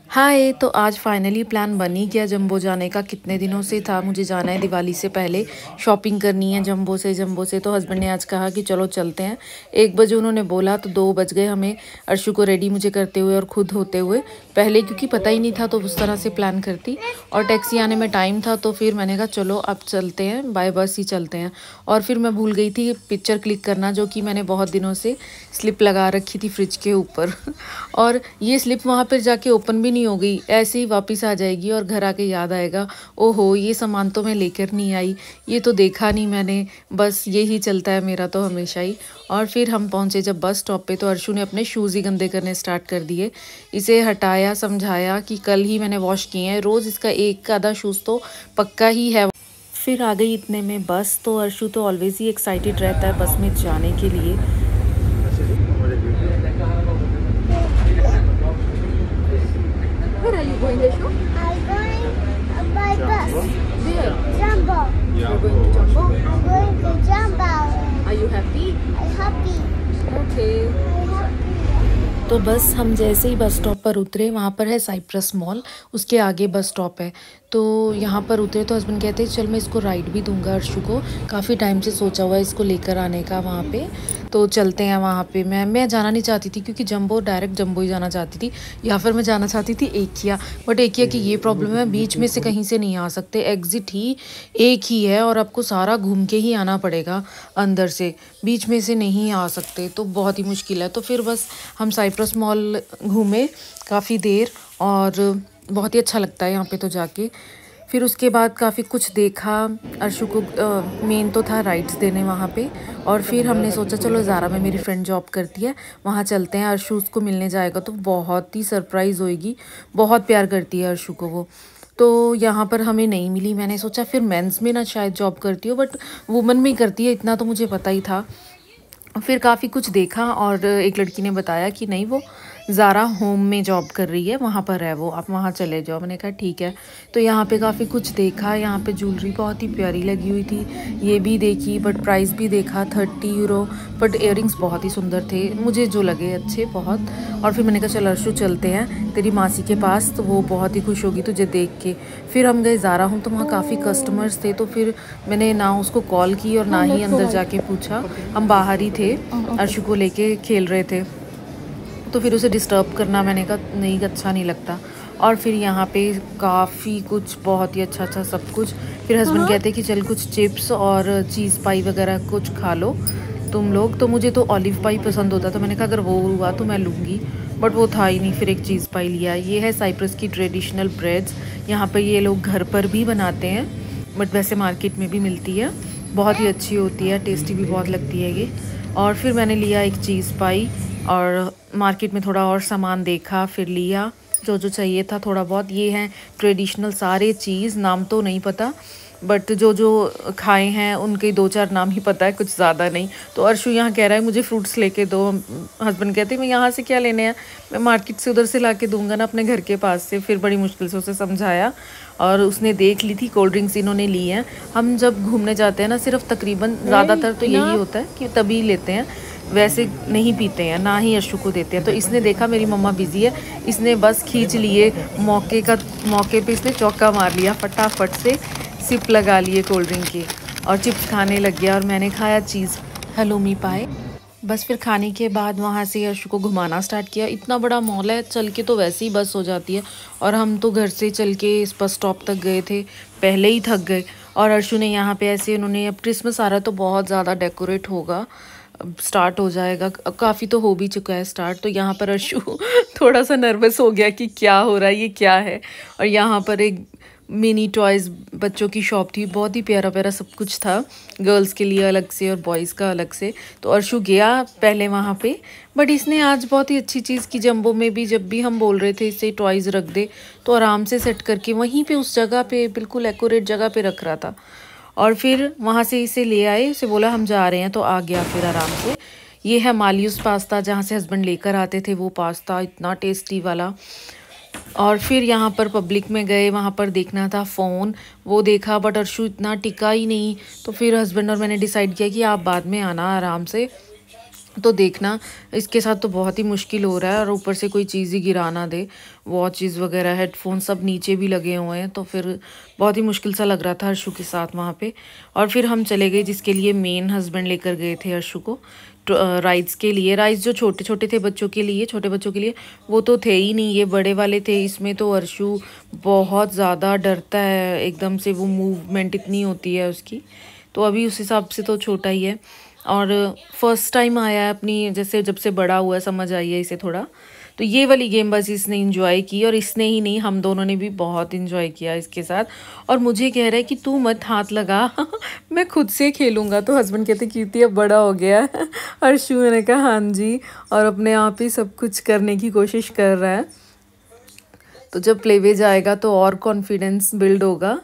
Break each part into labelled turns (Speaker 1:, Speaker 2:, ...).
Speaker 1: हाय। तो आज finally plan बन ही गया जंबो जाने का। कितने दिनों से था मुझे जाना है, दिवाली से पहले शॉपिंग करनी है जंबो से। तो हस्बैंड ने आज कहा कि चलो चलते हैं। 1 बजे उन्होंने बोला तो 2 बज गए हमें अर्शु को रेडी मुझे करते हुए और खुद होते हुए। पहले क्योंकि पता ही नहीं था तो उस तरह से प्लान करती और टैक्सी आने में टाइम था, तो फिर मैंने कहा चलो अब चलते हैं, बाय बस ही चलते हैं। और फिर मैं भूल गई थी पिक्चर क्लिक करना, जो कि मैंने बहुत दिनों से स्लिप लगा रखी थी फ्रिज के ऊपर और ये स्लिप वहाँ पर जाके ओपन भी नहीं हो गई, ऐसे ही वापस आ जाएगी और घर आके याद आएगा ओहो ये सामान तो मैं लेकर नहीं आई, ये तो देखा नहीं मैंने। बस यही चलता है मेरा तो हमेशा ही। और फिर हम पहुँचे जब बस स्टॉप पे, तो अर्शु ने अपने शूज़ ही गंदे करने स्टार्ट कर दिए। इसे हटाया, समझाया कि कल ही मैंने वॉश किए हैं, रोज़ इसका एक आधा शूज़ तो पक्का ही है। फिर आ गई इतने में बस। तो अर्शु तो ऑलवेज ही एक्साइटेड रहता है बस में जाने के लिए। Where are you going, Yashu?
Speaker 2: I'm going by bus.
Speaker 1: Where?
Speaker 2: Jumbo.
Speaker 1: You're going to Jumbo?
Speaker 2: I'm going to Jumbo.
Speaker 1: Are you happy?
Speaker 2: I'm happy.
Speaker 1: Okay.
Speaker 2: I'm happy.
Speaker 1: तो बस हम जैसे ही बस स्टॉप पर उतरे, वहाँ पर है साइप्रस मॉल, उसके आगे बस स्टॉप है। तो यहाँ पर उतरे तो हस्बैंड कहते हैं चल मैं इसको राइड भी दूंगा अर्शु को, काफ़ी टाइम से सोचा हुआ है इसको लेकर आने का वहाँ पे, तो चलते हैं वहाँ पे। मैं जाना नहीं चाहती थी क्योंकि डायरेक्ट जंबो ही जाना चाहती थी, या फिर मैं जाना चाहती थी एकिया। बट एकिया की ये प्रॉब्लम है, बीच में से कहीं से नहीं आ सकते, एग्ज़िट ही एक ही है और आपको सारा घूम के ही आना पड़ेगा अंदर से, बीच में से नहीं आ सकते, तो बहुत ही मुश्किल है। तो फिर बस हम साइप्रस मॉल घूमे काफ़ी देर और बहुत ही अच्छा लगता है यहाँ पे तो जाके। फिर उसके बाद काफ़ी कुछ देखा। अर्शु को मेन तो था राइड्स देने वहाँ पे, और फिर हमने सोचा चलो ज़ारा में मेरी फ्रेंड जॉब करती है, वहाँ चलते हैं। अर्शु उसको मिलने जाएगा तो बहुत ही सरप्राइज़ होएगी, बहुत प्यार करती है अर्शु को वो। तो यहाँ पर हमें नहीं मिली, मैंने सोचा फिर मेंस में ना शायद जॉब करती हो, बट वुमेन में ही करती है, इतना तो मुझे पता ही था। फिर काफ़ी कुछ देखा और एक लड़की ने बताया कि नहीं वो ज़ारा होम में जॉब कर रही है, वहाँ पर है वो, आप वहाँ चले जाओ। मैंने कहा ठीक है। तो यहाँ पे काफ़ी कुछ देखा, यहाँ पे ज्वेलरी बहुत ही प्यारी लगी हुई थी, ये भी देखी, बट प्राइस भी देखा 30 यूरो, बट इयररिंग्स बहुत ही सुंदर थे मुझे जो लगे अच्छे बहुत। और फिर मैंने कहा चल अर्शु चलते हैं तेरी मासी के पास, तो वो बहुत ही खुश होगी तुझे देख के। फिर हम गए ज़ारा होम, तो वहाँ काफ़ी कस्टमर्स थे, तो फिर मैंने ना उसको कॉल की और ना ही अंदर जाके पूछा, हम बाहर ही थे, अर्शु को लेके खेल रहे थे, तो फिर उसे डिस्टर्ब करना मैंने कहा नहीं, अच्छा नहीं लगता। और फिर यहाँ पे काफ़ी कुछ बहुत ही अच्छा सब कुछ। फिर हस्बैंड कहते कि चल कुछ चिप्स और चीज़ पाई वगैरह कुछ खा लो तुम लोग। तो मुझे तो ऑलिव पाई पसंद होता, तो मैंने कहा अगर वो हुआ तो मैं लूँगी, बट वो था ही नहीं, फिर एक चीज़ पाई लिया। ये है साइप्रस की ट्रेडिशनल ब्रेड्स, यहाँ पर ये लोग घर पर भी बनाते हैं, बट वैसे मार्केट में भी मिलती है, बहुत ही अच्छी होती है, टेस्टी भी बहुत लगती है ये। और फिर मैंने लिया एक चीज़ पाई और मार्केट में थोड़ा और सामान देखा, फिर लिया जो चाहिए था थोड़ा बहुत। ये हैं ट्रेडिशनल सारे चीज़, नाम तो नहीं पता, बट जो खाए हैं उनके 2-4 नाम ही पता है, कुछ ज़्यादा नहीं। तो अर्शु यहाँ कह रहा है मुझे फ्रूट्स लेके दो, हस्बैंड कहते हैं मैं यहाँ से क्या लेने हैं, मैं मार्केट से उधर से ला के दूँगा ना अपने घर के पास से। फिर बड़ी मुश्किल से उसे समझाया और उसने देख ली थी। कोल्ड ड्रिंक्स इन्होंने ली हैं। हम जब घूमने जाते हैं ना, सिर्फ तकरीबन ज़्यादातर तो यही होता है कि तभी लेते हैं, वैसे नहीं पीते हैं, ना ही अर्शु को देते हैं। तो इसने देखा मेरी मम्मा बिजी है, इसने बस खींच लिए, मौके पे इसने चौका मार लिया, फटाफट से सिप लगा लिए कोल्ड ड्रिंक के और चिप्स खाने लग गया। और मैंने खाया चीज़ हलूमी पाए। बस फिर खाने के बाद वहाँ से अर्शु को घुमाना स्टार्ट किया। इतना बड़ा मॉल है, चल के तो वैसे ही बस हो जाती है, और हम तो घर से चल के इस बस स्टॉप तक गए थे, पहले ही थक गए। और अर्शु ने यहाँ पे ऐसे, उन्होंने अब क्रिसमस आ रहा है तो बहुत ज़्यादा डेकोरेट होगा, स्टार्ट हो जाएगा, काफ़ी तो हो भी चुका है स्टार्ट। तो यहाँ पर अर्शु थोड़ा सा नर्वस हो गया कि क्या हो रहा है, ये क्या है। और यहाँ पर एक मिनी टॉयज़ बच्चों की शॉप थी, बहुत ही प्यारा प्यारा सब कुछ था, गर्ल्स के लिए अलग से और बॉयज़ का अलग से। तो अर्शु गया पहले वहाँ पे, बट इसने आज बहुत ही अच्छी चीज़ की, जंबो में भी जब भी हम बोल रहे थे इसे टॉयज़ रख दे, तो आराम से सेट करके वहीं पे उस जगह पे बिल्कुल एक्यूरेट जगह पे रख रहा था। और फिर वहाँ से इसे ले आए, उसे बोला हम जा रहे हैं, तो आ गया फिर आराम से। ये है मालियुस पास्ता, जहाँ से हस्बैंड लेकर आते थे वो पास्ता, इतना टेस्टी वाला। और फिर यहाँ पर पब्लिक में गए, वहाँ पर देखना था फ़ोन, वो देखा, बट अर्शु इतना टिका ही नहीं। तो फिर हस्बैंड और मैंने डिसाइड किया कि आप बाद में आना आराम से, तो देखना इसके साथ तो बहुत ही मुश्किल हो रहा है, और ऊपर से कोई चीज़ ही गिरा ना दे। वॉचेस वगैरह, हेडफोन सब नीचे भी लगे हुए हैं, तो फिर बहुत ही मुश्किल सा लग रहा था अर्शु के साथ वहाँ पे। और फिर हम चले गए जिसके लिए मेन हस्बैंड लेकर गए थे अर्शु को, राइड्स के लिए। राइड्स जो छोटे छोटे थे बच्चों के लिए, छोटे बच्चों के लिए, वो तो थे ही नहीं, ये बड़े वाले थे। इसमें तो अर्शु बहुत ज़्यादा डरता है एकदम से, वो मूवमेंट इतनी होती है उसकी, तो अभी उस हिसाब से तो छोटा ही है। और फर्स्ट टाइम आया है अपनी, जैसे जब से बड़ा हुआ समझ आई है इसे थोड़ा, तो ये वाली गेम बस इसने इंजॉय की। और इसने ही नहीं, हम दोनों ने भी बहुत इंजॉय किया इसके साथ। और मुझे कह रहा है कि तू मत हाथ लगा मैं खुद से खेलूँगा। तो हस्बैंड कहते कीर्ति अब बड़ा हो गया है अर्शु, मैंने कहा हाँ जी, और अपने आप ही सब कुछ करने की कोशिश कर रहा है। तो जब प्लेवे जाएगा तो और कॉन्फिडेंस बिल्ड होगा।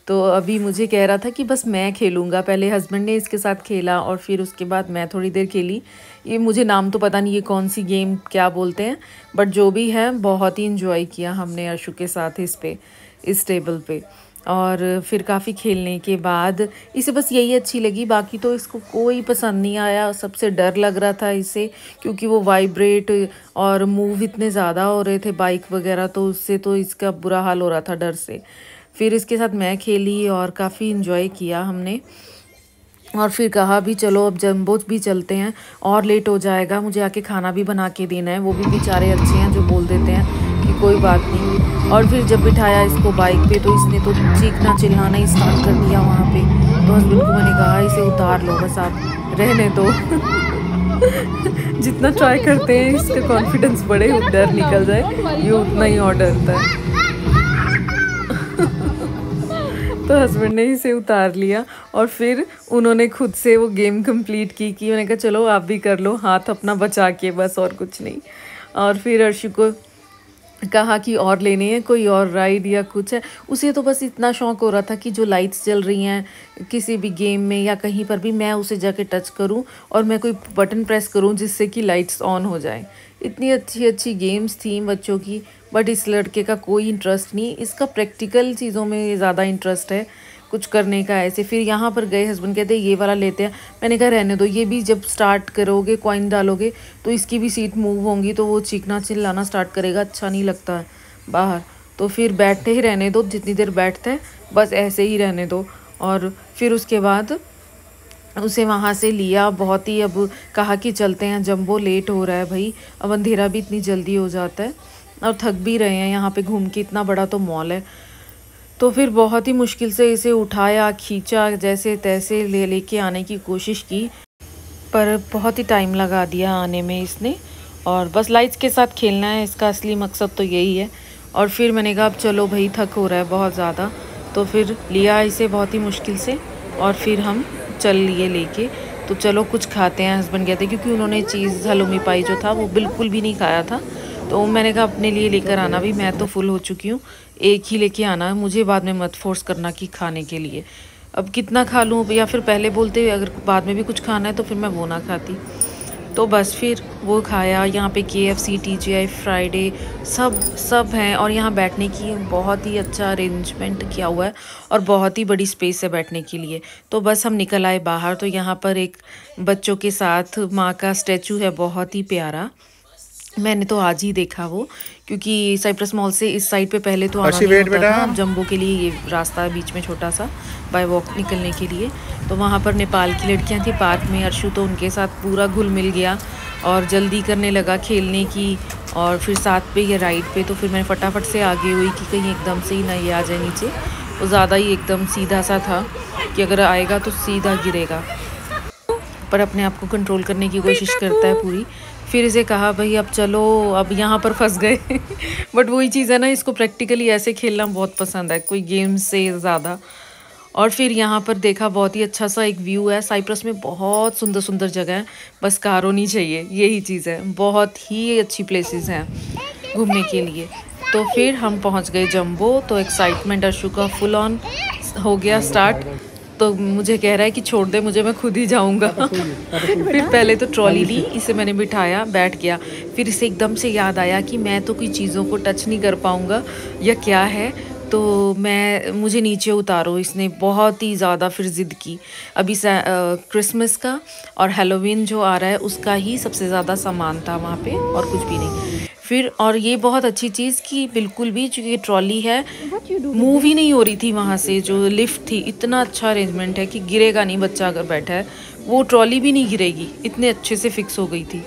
Speaker 1: तो अभी मुझे कह रहा था कि बस मैं खेलूँगा, पहले हस्बैंड ने इसके साथ खेला और फिर उसके बाद मैं थोड़ी देर खेली। ये मुझे नाम तो पता नहीं ये कौन सी गेम क्या बोलते हैं, बट जो भी है बहुत ही इंजॉय किया हमने अर्शु के साथ इस टेबल पे। और फिर काफ़ी खेलने के बाद इसे बस यही अच्छी लगी, बाकी तो इसको कोई पसंद नहीं आया। सबसे डर लग रहा था इसे, क्योंकि वो वाइब्रेट और मूव इतने ज़्यादा हो रहे थे बाइक वगैरह, तो उससे तो इसका बुरा हाल हो रहा था डर से। फिर इसके साथ मैं खेली और काफ़ी इन्जॉय किया हमने। और फिर कहा भी चलो अब जम्बो भी चलते हैं, और लेट हो जाएगा, मुझे आके खाना भी बना के देना है। वो भी बेचारे अच्छे हैं जो बोल देते हैं कि कोई बात नहीं। और फिर जब बिठाया इसको बाइक पे तो इसने तो चीखना चिल्लाना ही स्टार्ट कर दिया वहाँ पे। तो हस्बैंड को मैंने कहा इसे उतार लो, बस आप रहने दो जितना ट्राई करते हैं इसका कॉन्फिडेंस बढ़े, डर निकल जाए, ये उतना ही और डरता है। तो हस्बैंड ने इसे उतार लिया और फिर उन्होंने खुद से वो गेम कंप्लीट की मैंने कहा चलो आप भी कर लो, हाथ अपना बचा के, बस और कुछ नहीं। और फिर अर्शु को कहा कि और लेने हैं कोई और राइड या कुछ है। उसे तो बस इतना शौक हो रहा था कि जो लाइट्स जल रही हैं किसी भी गेम में या कहीं पर भी, मैं उसे जाके टच करूं और मैं कोई बटन प्रेस करूं जिससे कि लाइट्स ऑन हो जाए। इतनी अच्छी अच्छी गेम्स थी बच्चों की, बट इस लड़के का कोई इंटरेस्ट नहीं, इसका प्रैक्टिकल चीज़ों में ज़्यादा इंटरेस्ट है कुछ करने का ऐसे। फिर यहाँ पर गए, हस्बैंड कहते ये वाला लेते हैं, मैंने कहा रहने दो, ये भी जब स्टार्ट करोगे कॉइन डालोगे तो इसकी भी सीट मूव होंगी तो वो चीखना चिल्लाना स्टार्ट करेगा, अच्छा नहीं लगता है बाहर। तो फिर बैठते ही रहने दो, जितनी देर बैठते हैं बस ऐसे ही रहने दो। और फिर उसके बाद उसे वहाँ से लिया, बहुत ही अब कहा कि चलते हैं जम्बो, लेट हो रहा है भाई, अब अंधेरा भी इतनी जल्दी हो जाता है और थक भी रहे हैं यहाँ पे घूम के, इतना बड़ा तो मॉल है। तो फिर बहुत ही मुश्किल से इसे उठाया, खींचा, जैसे तैसे लेके आने की कोशिश की, पर बहुत ही टाइम लगा दिया आने में इसने। और बस लाइट्स के साथ खेलना है, इसका असली मकसद तो यही है। और फिर मैंने कहा अब चलो भाई, थक हो रहा है बहुत ज़्यादा, तो फिर लिया इसे बहुत ही मुश्किल से और फिर हम चल लिए लेके। तो चलो कुछ खाते हैं, हस्बैंड कहते, क्योंकि उन्होंने चीज़ हलूमी पाई जो था वो बिल्कुल भी नहीं खाया था। तो मैंने कहा अपने लिए लेकर आना भी, मैं तो फुल हो चुकी हूँ, एक ही लेके आना, मुझे बाद में मत फोर्स करना कि खाने के लिए। अब कितना खा लूँ, या फिर पहले बोलते अगर बाद में भी कुछ खाना है तो फिर मैं वो ना खाती। तो बस फिर वो खाया। यहाँ पे KFC, TGI फ्राइडे सब हैं, और यहाँ बैठने की बहुत ही अच्छा अरेंजमेंट किया हुआ है और बहुत ही बड़ी स्पेस है बैठने के लिए। तो बस हम निकल आए बाहर, तो यहाँ पर एक बच्चों के साथ माँ का स्टैचू है, बहुत ही प्यारा, मैंने तो आज ही देखा वो, क्योंकि साइप्रस मॉल से इस साइड पे पहले तो आना नहीं होता था, जम्बो के लिए ये रास्ता है बीच में छोटा सा बाय वॉक निकलने के लिए। तो वहाँ पर नेपाल की लड़कियाँ थी पार्क में, अर्शु तो उनके साथ पूरा घुल मिल गया और जल्दी करने लगा खेलने की। और फिर साथ पे ये राइड पे, तो फिर मैंने फटाफट से आगे हुई कि कहीं एकदम से ही ना ये आ जाए नीचे। वो ज़्यादा ही एकदम सीधा सा था कि अगर आएगा तो सीधा गिरेगा, पर अपने आप को कंट्रोल करने की कोशिश करता है पूरी। फिर इसे कहा भाई अब चलो, अब यहाँ पर फंस गए बट वही चीज़ है ना, इसको प्रैक्टिकली ऐसे खेलना बहुत पसंद है, कोई गेम से ज़्यादा। और फिर यहाँ पर देखा, बहुत ही अच्छा सा एक व्यू है, साइप्रस में बहुत सुंदर सुंदर जगह है, बस कार होनी चाहिए, यही चीज़ है, बहुत ही अच्छी प्लेसेस हैं घूमने के लिए। तो फिर हम पहुँच गए जम्बो, तो एक्साइटमेंट अर्शु का फुल ऑन हो गया स्टार्ट। तो मुझे कह रहा है कि छोड़ दे मुझे, मैं खुद ही जाऊंगा फिर पहले तो ट्रॉली ली, इसे मैंने बिठाया, बैठ गया। फिर इसे एकदम से याद आया कि मैं तो कोई चीज़ों को टच नहीं कर पाऊंगा या क्या है, तो मुझे नीचे उतारो, इसने बहुत ही ज़्यादा फिर ज़िद की। अभी क्रिसमस का और हैलोवीन जो आ रहा है उसका ही सबसे ज़्यादा सामान था वहाँ पे, और कुछ भी नहीं। फिर और ये बहुत अच्छी चीज़ कि बिल्कुल भी, चूँकि ट्रॉली है, मूव ही नहीं हो रही थी वहाँ से। जो लिफ्ट थी, इतना अच्छा अरेंजमेंट है कि गिरेगा नहीं बच्चा अगर बैठा है, वो ट्रॉली भी नहीं गिरेगी, इतने अच्छे से फिक्स हो गई थी।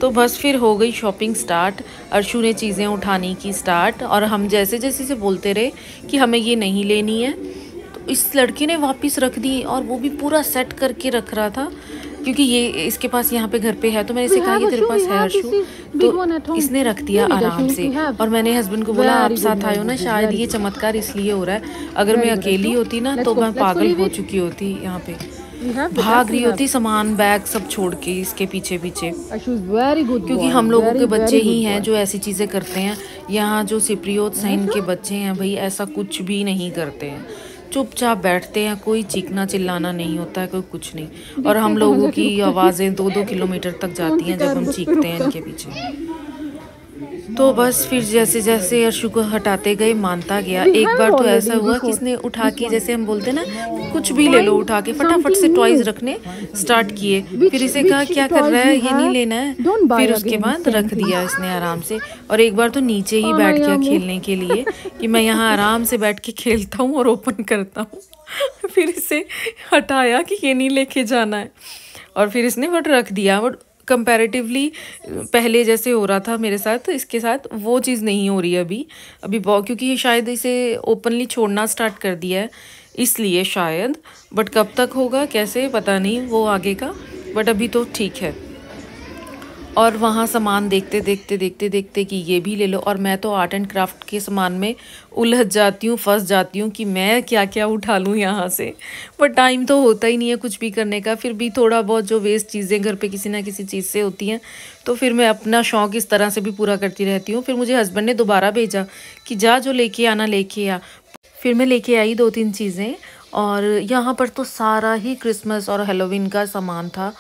Speaker 1: तो बस फिर हो गई शॉपिंग स्टार्ट। अर्शु ने चीज़ें उठाने की स्टार्ट, और हम जैसे जैसे से बोलते रहे कि हमें ये नहीं लेनी है, तो इस लड़के ने वापस रख दी, और वो भी पूरा सेट करके रख रहा था, क्योंकि ये इसके पास यहाँ पे घर पे है। तो मैंने इसे कहा कि तेरे पास है अर्शु, तो इसने रख दिया आराम से। और मैंने हस्बैंड को बोला आप साथ आयो ना, शायद ये चमत्कार इसलिए हो रहा है, अगर मैं अकेली होती ना तो मैं पागल हो चुकी होती, यहाँ पे भाग रही होती सामान बैग सब छोड़ के इसके पीछे पीछे। क्योंकि हम लोगों के बच्चे ही हैं जो ऐसी चीज़ें करते हैं। यहाँ जो सिप्रियोत साइन के बच्चे हैं भाई, ऐसा कुछ भी नहीं करते हैं, चुपचाप बैठते हैं, कोई चीखना चिल्लाना नहीं होता है, कोई कुछ नहीं। और हम लोगों की आवाज़ें 2-2 किलोमीटर तक जाती हैं जब हम चीखते हैं इनके पीछे। तो बस फिर जैसे जैसे अर्शु को हटाते गए मानता गया। एक बार तो ऐसा हुआ कि इसने उठा के, जैसे हम बोलते ना कुछ भी ले लो, उठा के फटाफट से टॉयज रखने स्टार्ट किए। फिर इसे कहा क्या कर रहा है, ये नहीं लेना है। फिर उसके बाद रख दिया इसने आराम से। और एक बार तो नीचे ही बैठ गया खेलने के लिए कि मैं यहाँ आराम से बैठ के खेलता हूँ और ओपन करता हूँ। फिर इसे हटाया कि ये नहीं लेके जाना है, और फिर इसने बट रख दिया। बट कंपैरेटिवली पहले जैसे हो रहा था मेरे साथ, इसके साथ वो चीज़ नहीं हो रही है अभी बहुत, क्योंकि ये शायद इसे ओपनली छोड़ना स्टार्ट कर दिया है इसलिए शायद। बट कब तक होगा कैसे पता नहीं वो आगे का, बट अभी तो ठीक है। और वहाँ सामान देखते कि ये भी ले लो, और मैं तो आर्ट एंड क्राफ्ट के सामान में उलझ जाती हूँ, फंस जाती हूँ कि मैं क्या क्या उठा लूँ यहाँ से। पर टाइम तो होता ही नहीं है कुछ भी करने का। फिर भी थोड़ा बहुत जो वेस्ट चीज़ें घर पे किसी ना किसी चीज़ से होती हैं, तो फिर मैं अपना शौक़ इस तरह से भी पूरा करती रहती हूँ। फिर मुझे हस्बैंड ने दोबारा भेजा कि जा जो लेके आना लेके आ। फिर मैं लेके आई 2-3 चीज़ें, और यहाँ पर तो सारा ही क्रिसमस और हैलोवीन का सामान था।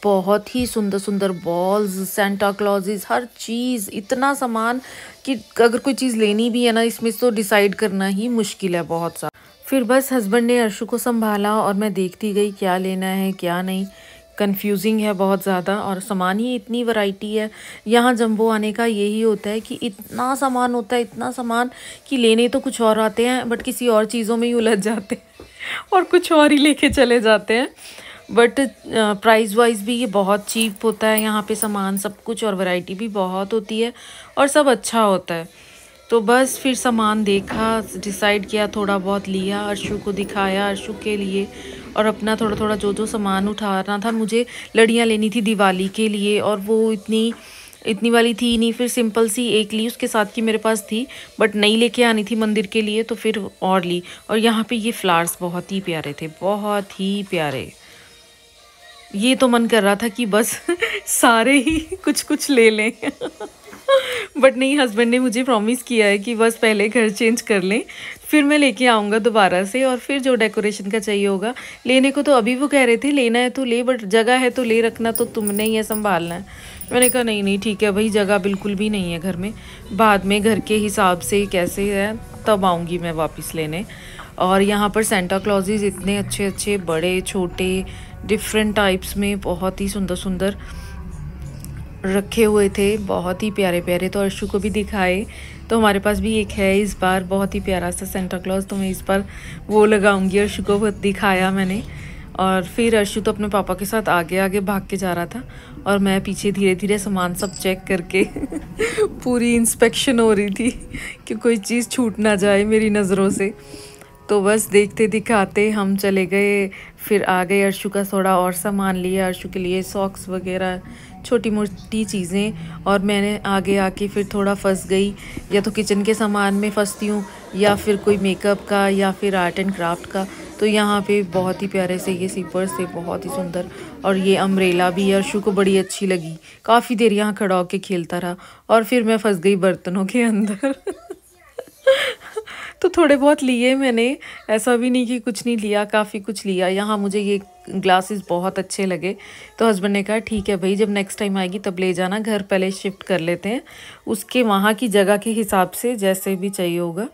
Speaker 1: बहुत ही सुंदर सुंदर बॉल्स, सेंटा क्लॉजेस, हर चीज़, इतना सामान कि अगर कोई चीज़ लेनी भी है ना, इसमें तो डिसाइड करना ही मुश्किल है बहुत सा। फिर बस हस्बैंड ने अर्शु को संभाला और मैं देखती गई क्या लेना है क्या नहीं। कंफ्यूजिंग है बहुत ज़्यादा, और सामान ही इतनी वैरायटी है। यहाँ जंबो आने का यही होता है कि इतना सामान होता है, इतना सामान कि लेने तो कुछ और आते हैं बट किसी और चीज़ों में ही उलझ जाते हैं और कुछ और ही लेके चले जाते हैं। बट प्राइस वाइज भी ये बहुत चीप होता है यहाँ पे सामान सब कुछ, और वैरायटी भी बहुत होती है और सब अच्छा होता है। तो बस फिर सामान देखा, डिसाइड किया, थोड़ा बहुत लिया, अर्शु को दिखाया, अर्शु के लिए, और अपना थोड़ा थोड़ा जो जो सामान उठाना था। मुझे लड़ियाँ लेनी थी दिवाली के लिए, और वो इतनी वाली थी नहीं, फिर सिंपल सी एक ली, उसके साथ की मेरे पास थी बट नहीं लेके आनी थी मंदिर के लिए, तो फिर और ली। और यहाँ पे ये फ्लावर्स बहुत ही प्यारे थे, बहुत ही प्यारे। ये तो मन कर रहा था कि बस सारे ही कुछ कुछ ले लें बट नहीं, हस्बैंड ने मुझे प्रॉमिस किया है कि बस पहले घर चेंज कर लें, फिर मैं लेके आऊँगा दोबारा से, और फिर जो डेकोरेशन का चाहिए होगा लेने को। तो अभी वो कह रहे थे लेना है तो ले, बट जगह है तो ले, रखना तो तुमने ही है, संभालना है। मैंने कहा नहीं ठीक है भाई, जगह बिल्कुल भी नहीं है घर में, बाद में घर के हिसाब से कैसे है तब आऊँगी मैं वापस लेने। और यहाँ पर सेंटा क्लॉजेस इतने अच्छे अच्छे, बड़े छोटे, डिफरेंट टाइप्स में, बहुत ही सुंदर सुंदर रखे हुए थे, बहुत ही प्यारे प्यारे। तो अर्शु को भी दिखाए। तो हमारे पास भी एक है इस बार बहुत ही प्यारा सा सेंटा क्लॉज, तो मैं इस बार वो लगाऊंगी। अर्शु को दिखाया मैंने, और फिर अर्शु तो अपने पापा के साथ आगे आगे भाग के जा रहा था, और मैं पीछे धीरे धीरे सामान सब चेक करके पूरी इंस्पेक्शन हो रही थी कि कोई चीज़ छूट ना जाए मेरी नज़रों से। तो बस देखते दिखाते हम चले गए। फिर आ गए, अर्शु का थोड़ा और सामान लिया, अर्शु के लिए सॉक्स वगैरह, छोटी मोटी चीज़ें। और मैंने आगे आके फिर थोड़ा फंस गई, या तो किचन के सामान में फंसती हूँ, या फिर कोई मेकअप का, या फिर आर्ट एंड क्राफ्ट का। तो यहाँ पे बहुत ही प्यारे से ये सीपर्स थे, बहुत ही सुंदर। और ये अम्ब्रेला भी अर्शु को बड़ी अच्छी लगी, काफ़ी देर यहाँ खड़ा होके खेलता रहा, और फिर मैं फंस गई बर्तनों के अंदर तो थोड़े बहुत लिए मैंने, ऐसा भी नहीं कि कुछ नहीं लिया, काफ़ी कुछ लिया। यहाँ मुझे ये ग्लासेस बहुत अच्छे लगे, तो हस्बैंड ने कहा ठीक है भाई, जब नेक्स्ट टाइम आएगी तब ले जाना, घर पहले शिफ्ट कर लेते हैं, उसके वहाँ की जगह के हिसाब से जैसे भी चाहिए होगा,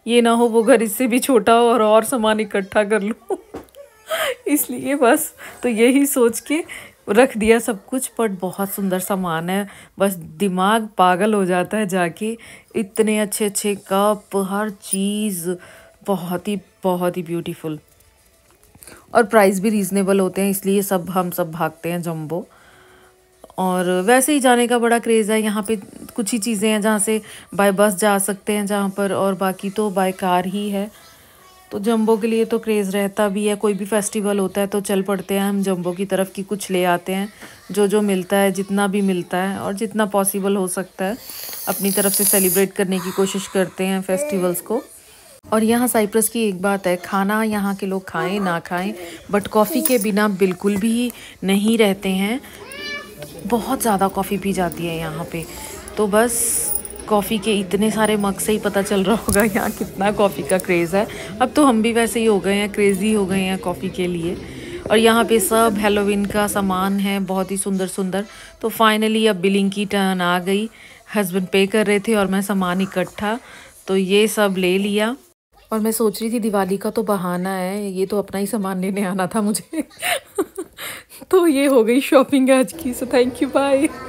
Speaker 1: ये ना हो वो घर इससे भी छोटा हो और सामान इकट्ठा कर लूँ। इसलिए बस तो यही सोच के रख दिया सब कुछ। बट बहुत सुंदर सामान है, बस दिमाग पागल हो जाता है जाके, इतने अच्छे अच्छे कप, हर चीज़ बहुत ही ब्यूटीफुल, और प्राइस भी रीज़नेबल होते हैं, इसलिए हम सब भागते हैं जंबो। और वैसे ही जाने का बड़ा क्रेज़ है यहाँ पे, कुछ ही चीज़ें हैं जहाँ से बाय बस जा सकते हैं जहाँ पर, और बाकी तो बाय कार ही है। तो जंबो के लिए तो क्रेज़ रहता भी है, कोई भी फेस्टिवल होता है तो चल पड़ते हैं हम जंबो की तरफ कि कुछ ले आते हैं, जो मिलता है, जितना भी मिलता है और जितना पॉसिबल हो सकता है अपनी तरफ से सेलिब्रेट करने की कोशिश करते हैं फेस्टिवल्स को। और यहाँ साइप्रस की एक बात है, खाना यहाँ के लोग खाएं ना खाएं, बट कॉफ़ी के बिना बिल्कुल भी नहीं रहते हैं। बहुत ज़्यादा कॉफ़ी पी जाती है यहाँ पे, तो बस कॉफ़ी के इतने सारे मग से ही पता चल रहा होगा यहाँ कितना कॉफ़ी का क्रेज़ है। अब तो हम भी वैसे ही हो गए हैं, क्रेज़ी हो गए हैं कॉफ़ी के लिए। और यहाँ पे सब हैलोवीन का सामान है, बहुत ही सुंदर सुंदर। तो फाइनली अब बिलिंग की टर्न आ गई, हस्बैंड पे कर रहे थे और मैं सामान इकट्ठा, तो ये सब ले लिया। और मैं सोच रही थी दिवाली का तो बहाना है, ये तो अपना ही सामान लेने आना था मुझे। तो ये हो गई शॉपिंग आज की। So thank you, bye.